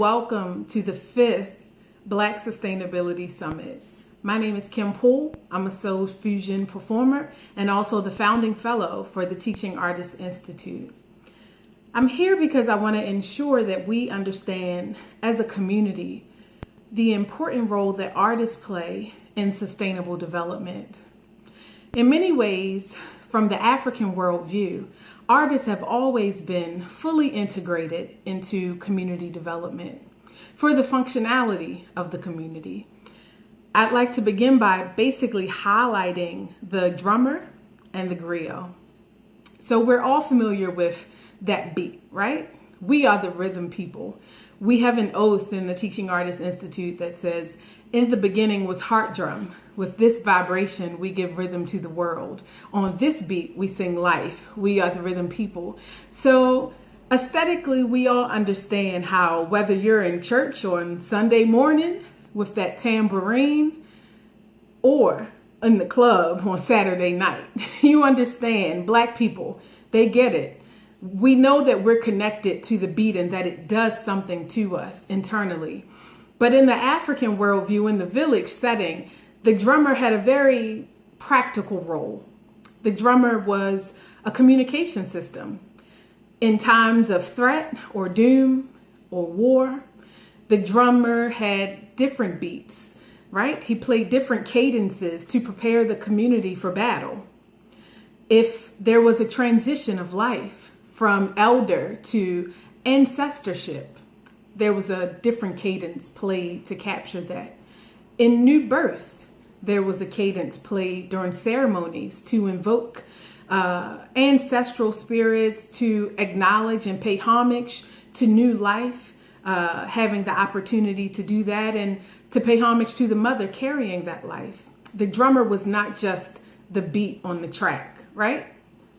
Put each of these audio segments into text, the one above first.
welcome to the 5th Black Sustainability Summit. My name is Kim Poole. I'm a soul fusion performer and also the founding fellow for the Teaching Artists Institute. I'm here because I want to ensure that we understand as a community the important role that artists play in sustainable development. In many ways, from the African worldview, artists have always been fully integrated into community development for the functionality of the community. I'd like to begin by basically highlighting the drummer and the griot. So we're all familiar with that beat, right? We are the rhythm people. We have an oath in the Teaching Artists Institute that says, "In the beginning was heart drum. With this vibration, we give rhythm to the world. On this beat, we sing life. We are the rhythm people." So aesthetically, we all understand how whether you're in church on Sunday morning with that tambourine or in the club on Saturday night, you understand Black people, they get it. We know that we're connected to the beat and that it does something to us internally. But in the African worldview, in the village setting, the drummer had a very practical role. The drummer was a communication system. In times of threat or doom or war, the drummer had different beats, right? He played different cadences to prepare the community for battle. If there was a transition of life from elder to ancestorship, there was a different cadence played to capture that. In new birth, there was a cadence played during ceremonies to invoke ancestral spirits, to acknowledge and pay homage to new life, having the opportunity to do that and to pay homage to the mother carrying that life. The drummer was not just the beat on the track, right?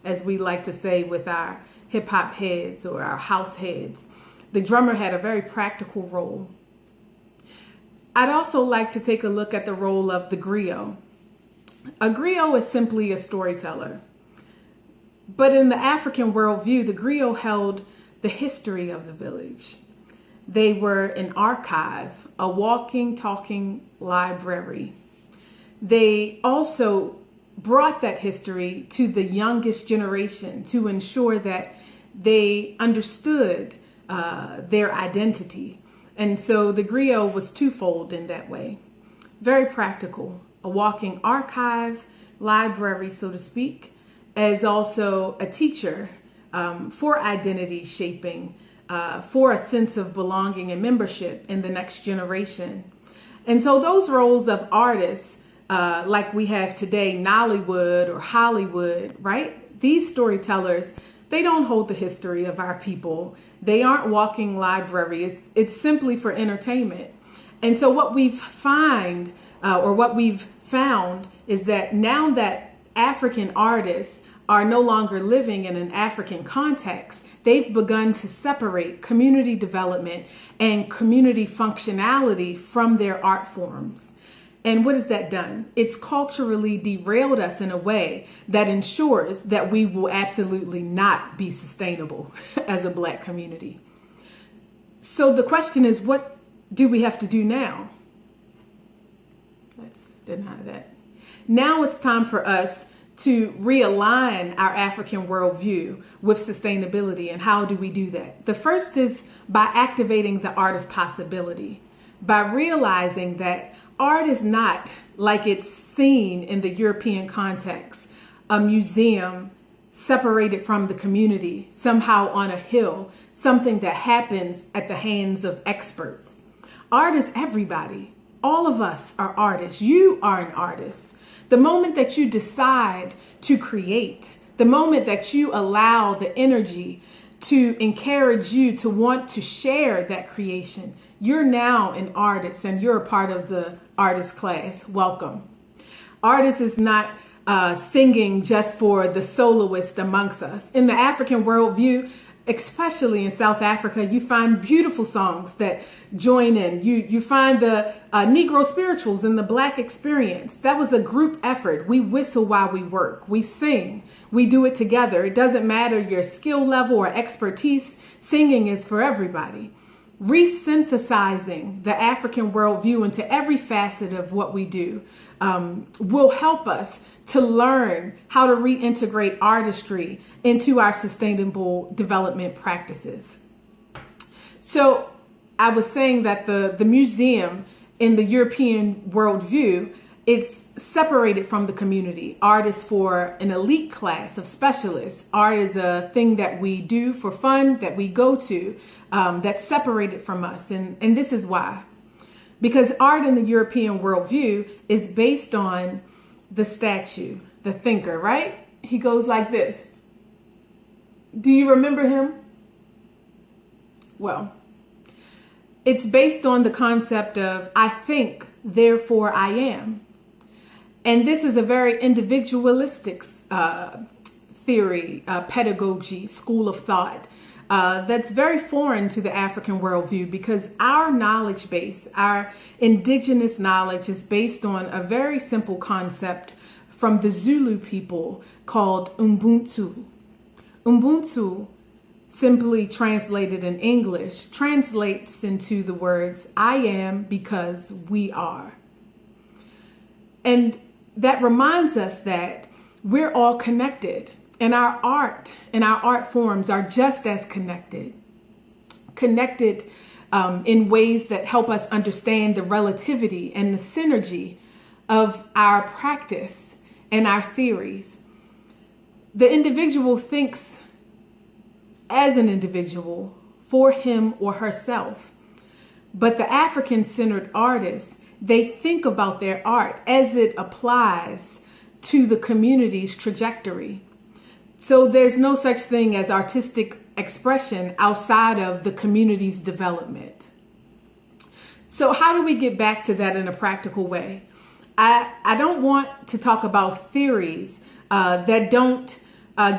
As we like to say with our hip hop heads or our house heads. The drummer had a very practical role. I'd also like to take a look at the role of the griot. A griot is simply a storyteller. But in the African worldview, the griot held the history of the village. They were an archive, a walking, talking library. They also brought that history to the youngest generation to ensure that they understood their identity. And so the griot was twofold in that way. Very practical, a walking archive, library, so to speak, as also a teacher for identity shaping, for a sense of belonging and membership in the next generation. And so those roles of artists, like we have today, Nollywood or Hollywood, right? These storytellers, they don't hold the history of our people. They aren't walking libraries. It's simply for entertainment. And so what we've found is that now that African artists are no longer living in an African context, they've begun to separate community development and community functionality from their art forms. And what has that done? It's culturally derailed us in a way that ensures that we will absolutely not be sustainable as a Black community. So the question is, what do we have to do now? Let's deny that. Now it's time for us to realign our African worldview with sustainability. And how do we do that? The first is by activating the art of possibility, by realizing that art is not, like it's seen in the European context, a museum separated from the community, somehow on a hill, something that happens at the hands of experts. Art is everybody. All of us are artists. You are an artist. The moment that you decide to create, the moment that you allow the energy to encourage you to want to share that creation, you're now an artist and you're a part of the artist class. Welcome. Artist is not singing just for the soloist amongst us. In the African worldview, especially in South Africa, you find beautiful songs that join in. You find the Negro spirituals in the Black experience. That was a group effort. We whistle while we work. We sing. We do it together. It doesn't matter your skill level or expertise. Singing is for everybody. Resynthesizing the African worldview into every facet of what we do will help us to learn how to reintegrate artistry into our sustainable development practices. So I was saying that the museum in the European worldview, it's separated from the community. Art is for an elite class of specialists. Art is a thing that we do for fun, that we go to, that's separated from us. And this is why. Because art in the European worldview is based on the statue, the thinker, right? He goes like this. Do you remember him? Well, it's based on the concept of I think, therefore I am. And this is a very individualistic theory, pedagogy, school of thought that's very foreign to the African worldview, because our knowledge base, our indigenous knowledge, is based on a very simple concept from the Zulu people called Ubuntu. Ubuntu, simply translated in English, translates into the words, I am because we are. And that reminds us that we're all connected, and our art and our art forms are just as connected in ways that help us understand the relativity and the synergy of our practice and our theories. The individual thinks as an individual for him or herself, but the African-centered artist, they think about their art as it applies to the community's trajectory. So there's no such thing as artistic expression outside of the community's development. So how do we get back to that in a practical way? I don't want to talk about theories that don't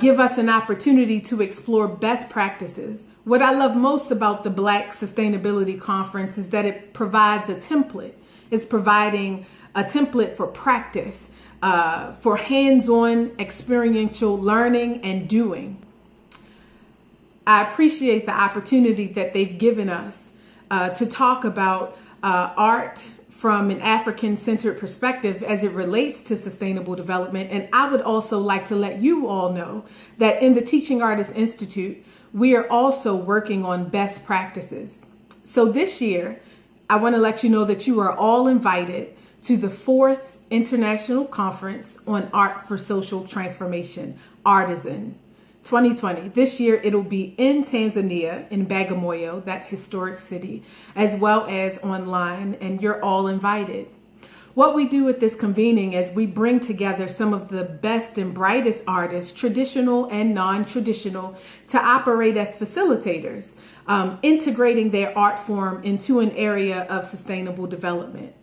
give us an opportunity to explore best practices. What I love most about the Black Sustainability Conference is that it provides a template. It's providing a template for practice, for hands-on experiential learning and doing. I appreciate the opportunity that they've given us to talk about art from an African-centered perspective as it relates to sustainable development. And I would also like to let you all know that in the Teaching Artists Institute, we are also working on best practices. So this year, I want to let you know that you are all invited to the 4th International Conference on Art for Social Transformation, ARTIZEN 2020. This year, it'll be in Tanzania, in Bagamoyo, that historic city, as well as online, and you're all invited. What we do at this convening is we bring together some of the best and brightest artists, traditional and non-traditional, to operate as facilitators, integrating their art form into an area of sustainable development.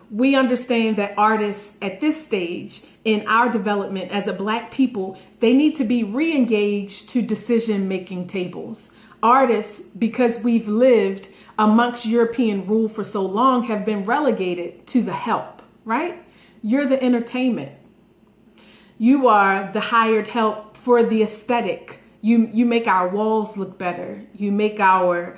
We understand that artists at this stage in our development as a Black people, they need to be re-engaged to decision-making tables. Artists, because we've lived amongst European rule for so long, have been relegated to the help, right? You're the entertainment. You are the hired help for the aesthetic. You make our walls look better. You make our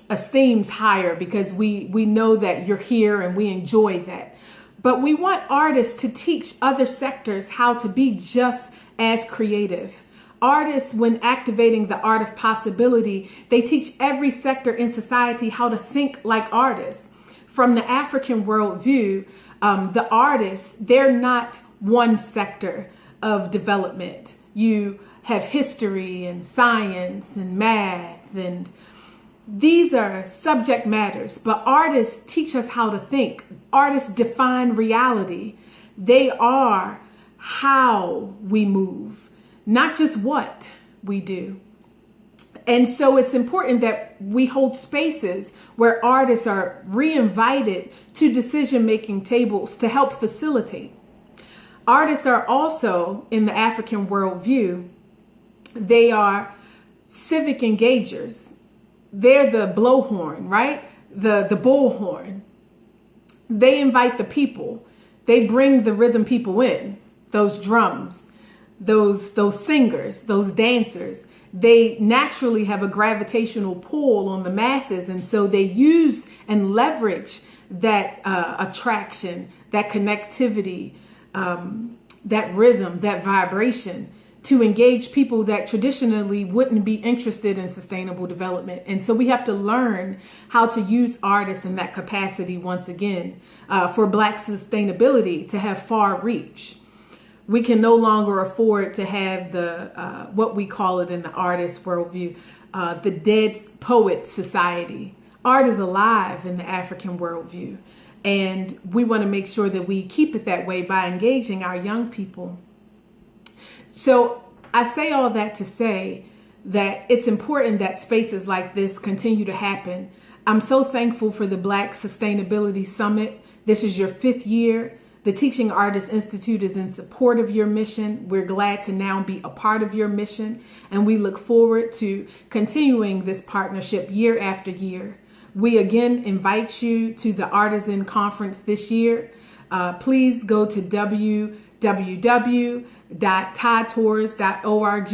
esteems higher because we know that you're here and we enjoy that. But we want artists to teach other sectors how to be just as creative. Artists, when activating the art of possibility, they teach every sector in society how to think like artists. From the African worldview, the artists, they're not one sector of development. You have history and science and math, and these are subject matters, but artists teach us how to think. Artists define reality. They are how we move, not just what we do. And so it's important that we hold spaces where artists are re-invited to decision-making tables to help facilitate. Artists are also, in the African worldview, they are civic engagers. They're the blowhorn, right? The bullhorn. They invite the people. They bring the rhythm people in, those drums, those singers, those dancers. they naturally have a gravitational pull on the masses. And so they use and leverage that attraction, that connectivity, that rhythm, that vibration to engage people that traditionally wouldn't be interested in sustainable development. And so we have to learn how to use artists in that capacity once again for Black sustainability to have far reach. We can no longer afford to have the, what we call it in the artist worldview, the dead poet society. Art is alive in the African worldview. And we want to make sure that we keep it that way by engaging our young people. So I say all that to say that it's important that spaces like this continue to happen. I'm so thankful for the Black Sustainability Summit. This is your 5th year. The Teaching Artists Institute is in support of your mission. We're glad to now be a part of your mission, and we look forward to continuing this partnership year after year. We again invite you to the Artisan Conference this year. Please go to www.tidetours.org.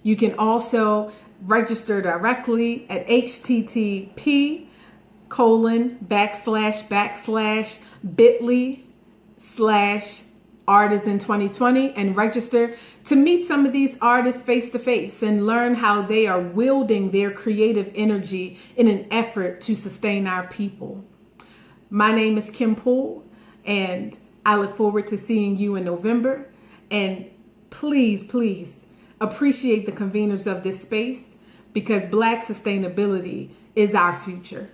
You can also register directly at http://bit.ly/artisan2020 and register to meet some of these artists face to face and learn how they are wielding their creative energy in an effort to sustain our people. My name is Kim Poole, and I look forward to seeing you in November. And please, please appreciate the conveners of this space, because Black sustainability is our future.